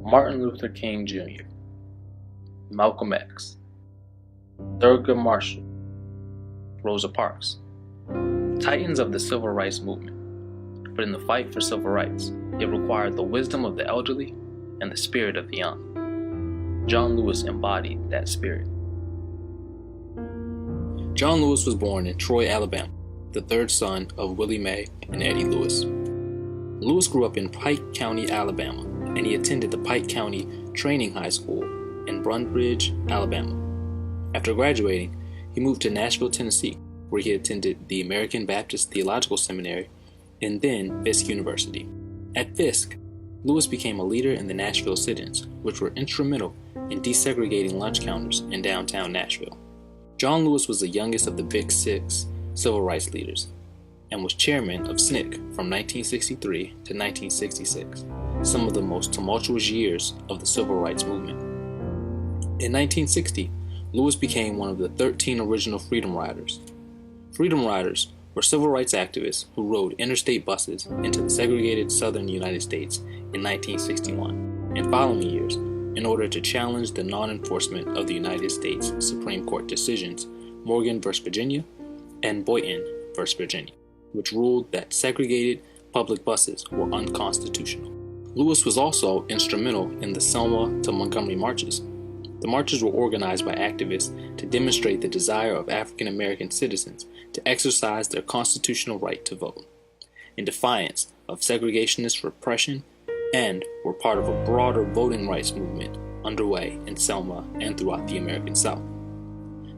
Martin Luther King Jr., Malcolm X, Thurgood Marshall, Rosa Parks, titans of the civil rights movement. But in the fight for civil rights, it required the wisdom of the elderly and the spirit of the young. John Lewis embodied that spirit. John Lewis was born in Troy, Alabama, the third son of Willie Mae and Eddie Lewis. Lewis grew up in Pike County, Alabama, and he attended the Pike County Training High School in Brundbridge, Alabama. After graduating, he moved to Nashville, Tennessee, where he attended the American Baptist Theological Seminary and then Fisk University. At Fisk, Lewis became a leader in the Nashville sit-ins, which were instrumental in desegregating lunch counters in downtown Nashville. John Lewis was the youngest of the Big Six civil rights leaders and was chairman of SNCC from 1963 to 1966, some of the most tumultuous years of the civil rights movement. In 1960, Lewis became one of the 13 original Freedom Riders. Freedom Riders were civil rights activists who rode interstate buses into the segregated southern United States in 1961 and following years in order to challenge the non-enforcement of the United States Supreme Court decisions Morgan v. Virginia and Boynton v. Virginia, which ruled that segregated public buses were unconstitutional. Lewis was also instrumental in the Selma to Montgomery marches. The marches were organized by activists to demonstrate the desire of African American citizens to exercise their constitutional right to vote, in defiance of segregationist repression, and were part of a broader voting rights movement underway in Selma and throughout the American South.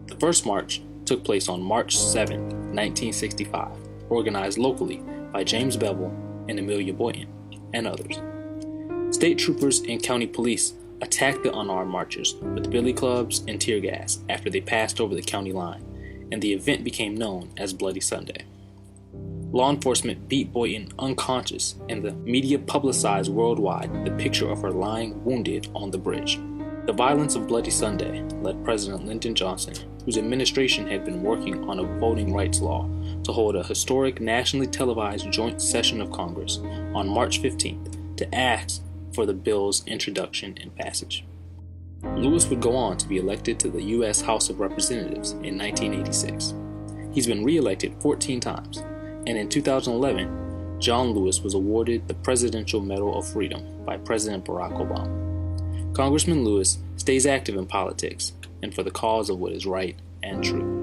The first march took place on March 7, 1965, organized locally by James Bevel and Amelia Boynton and others. State troopers and county police attacked the unarmed marchers with billy clubs and tear gas after they passed over the county line, and the event became known as Bloody Sunday. Law enforcement beat Boynton unconscious, and the media publicized worldwide the picture of her lying wounded on the bridge. The violence of Bloody Sunday led President Lyndon Johnson, whose administration had been working on a voting rights law, to hold a historic nationally televised joint session of Congress on March 15th to ask for the bill's introduction and passage. Lewis would go on to be elected to the U.S. House of Representatives in 1986. He's been re-elected 14 times, and in 2011, John Lewis was awarded the Presidential Medal of Freedom by President Barack Obama. Congressman Lewis stays active in politics and for the cause of what is right and true.